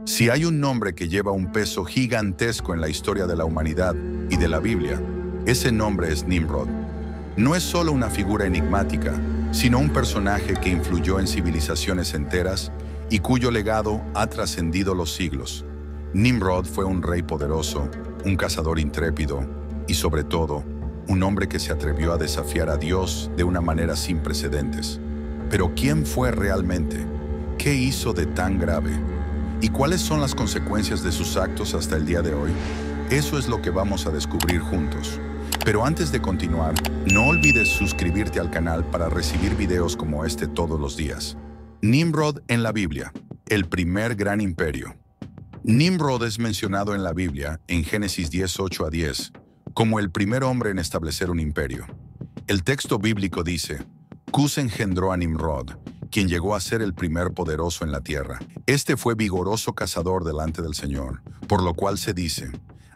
Si hay un nombre que lleva un peso gigantesco en la historia de la humanidad y de la Biblia, ese nombre es Nimrod. No es solo una figura enigmática, sino un personaje que influyó en civilizaciones enteras y cuyo legado ha trascendido los siglos. Nimrod fue un rey poderoso, un cazador intrépido y, sobre todo, un hombre que se atrevió a desafiar a Dios de una manera sin precedentes. Pero ¿quién fue realmente? ¿Qué hizo de tan grave? ¿Y cuáles son las consecuencias de sus actos hasta el día de hoy? Eso es lo que vamos a descubrir juntos. Pero antes de continuar, no olvides suscribirte al canal para recibir videos como este todos los días. Nimrod en la Biblia, el primer gran imperio. Nimrod es mencionado en la Biblia, en Génesis 10:8-10, como el primer hombre en establecer un imperio. El texto bíblico dice: Cus engendró a Nimrod, quien llegó a ser el primer poderoso en la tierra. Este fue vigoroso cazador delante del Señor, por lo cual se dice: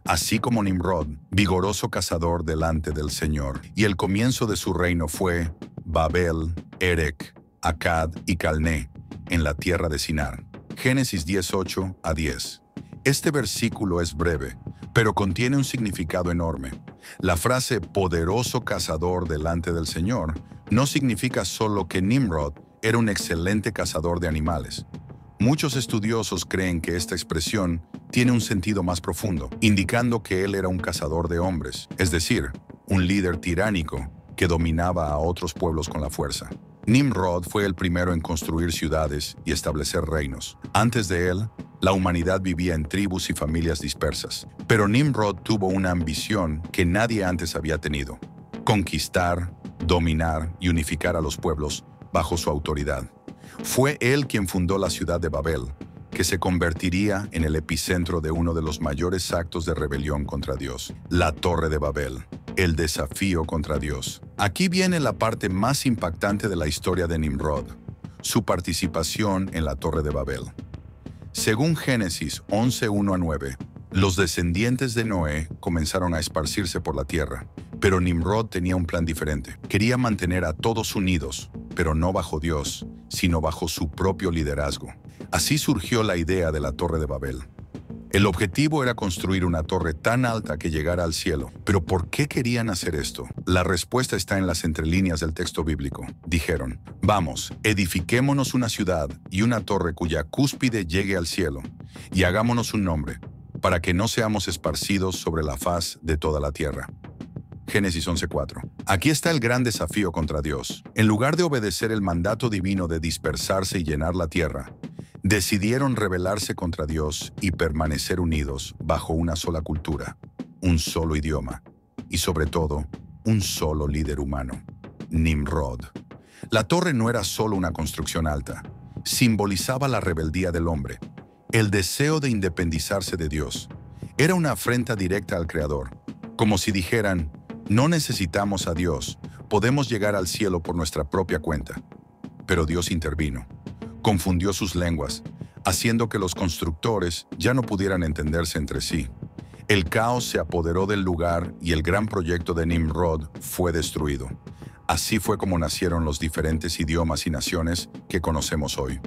así como Nimrod, vigoroso cazador delante del Señor. Y el comienzo de su reino fue Babel, Erec, Accad y Calné, en la tierra de Sinar. Génesis 10:8-10. Este versículo es breve, pero contiene un significado enorme. La frase poderoso cazador delante del Señor no significa solo que Nimrod era un excelente cazador de animales. Muchos estudiosos creen que esta expresión tiene un sentido más profundo, indicando que él era un cazador de hombres, es decir, un líder tiránico que dominaba a otros pueblos con la fuerza. Nimrod fue el primero en construir ciudades y establecer reinos. Antes de él, la humanidad vivía en tribus y familias dispersas. Pero Nimrod tuvo una ambición que nadie antes había tenido: conquistar, dominar y unificar a los pueblos bajo su autoridad. Fue él quien fundó la ciudad de Babel, que se convertiría en el epicentro de uno de los mayores actos de rebelión contra Dios, la Torre de Babel, el desafío contra Dios. Aquí viene la parte más impactante de la historia de Nimrod, su participación en la Torre de Babel. Según Génesis 11:1-9, los descendientes de Noé comenzaron a esparcirse por la tierra, pero Nimrod tenía un plan diferente. Quería mantener a todos unidos, pero no bajo Dios, sino bajo su propio liderazgo. Así surgió la idea de la Torre de Babel. El objetivo era construir una torre tan alta que llegara al cielo. ¿Pero por qué querían hacer esto? La respuesta está en las entrelíneas del texto bíblico. Dijeron: vamos, edifiquémonos una ciudad y una torre cuya cúspide llegue al cielo, y hagámonos un nombre, para que no seamos esparcidos sobre la faz de toda la tierra. Génesis 11:4. Aquí está el gran desafío contra Dios. En lugar de obedecer el mandato divino de dispersarse y llenar la tierra, decidieron rebelarse contra Dios y permanecer unidos bajo una sola cultura, un solo idioma y, sobre todo, un solo líder humano: Nimrod. La torre no era solo una construcción alta, simbolizaba la rebeldía del hombre, el deseo de independizarse de Dios. Era una afrenta directa al Creador, como si dijeran: no necesitamos a Dios, podemos llegar al cielo por nuestra propia cuenta. Pero Dios intervino, confundió sus lenguas, haciendo que los constructores ya no pudieran entenderse entre sí. El caos se apoderó del lugar y el gran proyecto de Nimrod fue destruido. Así fue como nacieron los diferentes idiomas y naciones que conocemos hoy.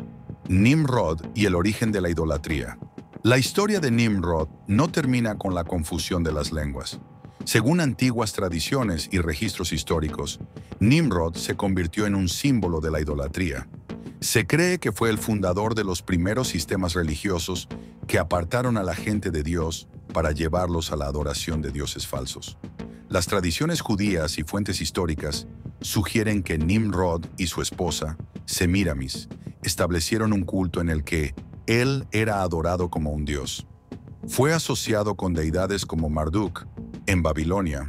Nimrod y el origen de la idolatría. La historia de Nimrod no termina con la confusión de las lenguas. Según antiguas tradiciones y registros históricos, Nimrod se convirtió en un símbolo de la idolatría. Se cree que fue el fundador de los primeros sistemas religiosos que apartaron a la gente de Dios para llevarlos a la adoración de dioses falsos. Las tradiciones judías y fuentes históricas sugieren que Nimrod y su esposa, Semiramis, establecieron un culto en el que él era adorado como un dios. Fue asociado con deidades como Marduk en Babilonia,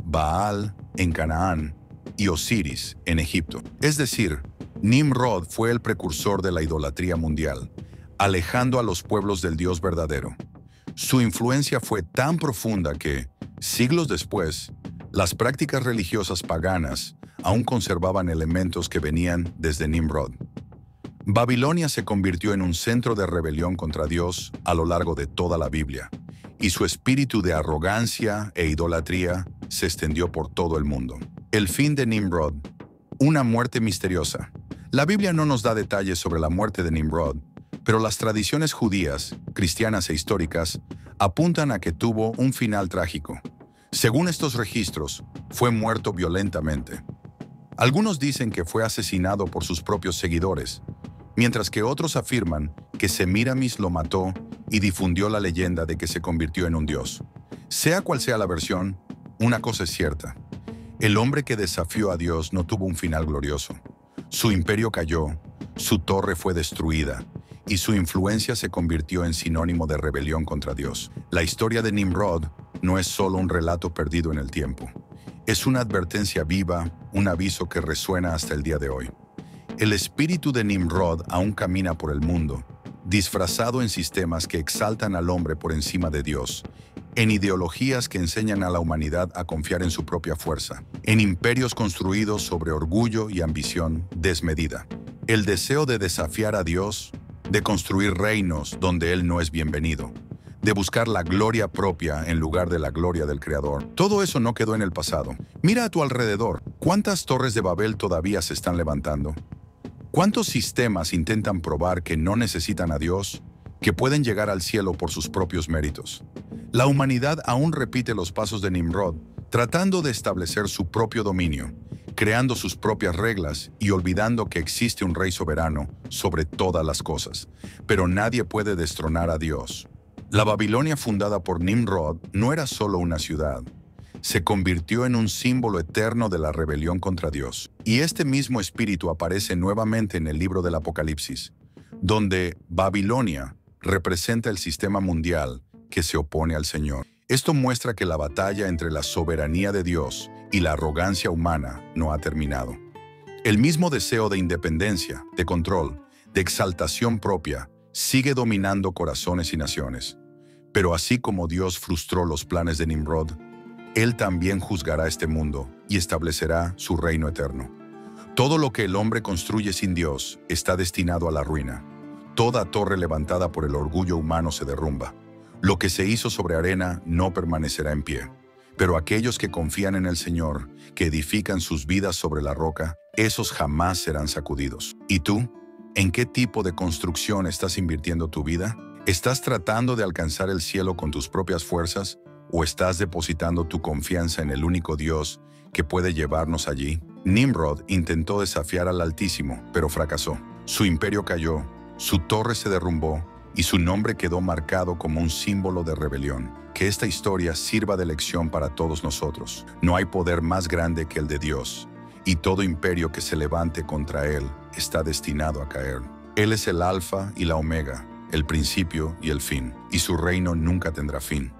Baal en Canaán y Osiris en Egipto. Es decir, Nimrod fue el precursor de la idolatría mundial, alejando a los pueblos del Dios verdadero. Su influencia fue tan profunda que, siglos después, las prácticas religiosas paganas aún conservaban elementos que venían desde Nimrod. Babilonia se convirtió en un centro de rebelión contra Dios a lo largo de toda la Biblia, y su espíritu de arrogancia e idolatría se extendió por todo el mundo. El fin de Nimrod. Una muerte misteriosa. La Biblia no nos da detalles sobre la muerte de Nimrod, Pero las tradiciones judías, cristianas e históricas apuntan a que tuvo un final trágico. Según estos registros, fue muerto violentamente. Algunos dicen que fue asesinado por sus propios seguidores, mientras que otros afirman que Semíramis lo mató y difundió la leyenda de que se convirtió en un dios. Sea cual sea la versión, una cosa es cierta: el hombre que desafió a Dios no tuvo un final glorioso. Su imperio cayó, su torre fue destruida, y su influencia se convirtió en sinónimo de rebelión contra Dios. La historia de Nimrod no es solo un relato perdido en el tiempo. Es una advertencia viva, un aviso que resuena hasta el día de hoy. El espíritu de Nimrod aún camina por el mundo, disfrazado en sistemas que exaltan al hombre por encima de Dios, en ideologías que enseñan a la humanidad a confiar en su propia fuerza, en imperios construidos sobre orgullo y ambición desmedida. El deseo de desafiar a Dios, de construir reinos donde Él no es bienvenido, de buscar la gloria propia en lugar de la gloria del Creador. Todo eso no quedó en el pasado. Mira a tu alrededor. ¿Cuántas torres de Babel todavía se están levantando? ¿Cuántos sistemas intentan probar que no necesitan a Dios, que pueden llegar al cielo por sus propios méritos? La humanidad aún repite los pasos de Nimrod, tratando de establecer su propio dominio, creando sus propias reglas y olvidando que existe un rey soberano sobre todas las cosas. Pero nadie puede destronar a Dios. La Babilonia fundada por Nimrod no era solo una ciudad. Se convirtió en un símbolo eterno de la rebelión contra Dios. Y este mismo espíritu aparece nuevamente en el libro del Apocalipsis, donde Babilonia representa el sistema mundial que se opone al Señor. Esto muestra que la batalla entre la soberanía de Dios y la arrogancia humana no ha terminado. El mismo deseo de independencia, de control, de exaltación propia, sigue dominando corazones y naciones. Pero así como Dios frustró los planes de Nimrod, Él también juzgará este mundo y establecerá su reino eterno. Todo lo que el hombre construye sin Dios está destinado a la ruina. Toda torre levantada por el orgullo humano se derrumba. Lo que se hizo sobre arena no permanecerá en pie. Pero aquellos que confían en el Señor, que edifican sus vidas sobre la roca, esos jamás serán sacudidos. ¿Y tú? ¿En qué tipo de construcción estás invirtiendo tu vida? ¿Estás tratando de alcanzar el cielo con tus propias fuerzas o estás depositando tu confianza en el único Dios que puede llevarnos allí? Nimrod intentó desafiar al Altísimo, pero fracasó. Su imperio cayó, su torre se derrumbó y su nombre quedó marcado como un símbolo de rebelión. Que esta historia sirva de lección para todos nosotros. No hay poder más grande que el de Dios, y todo imperio que se levante contra Él está destinado a caer. Él es el Alfa y la Omega, el principio y el fin, y su reino nunca tendrá fin.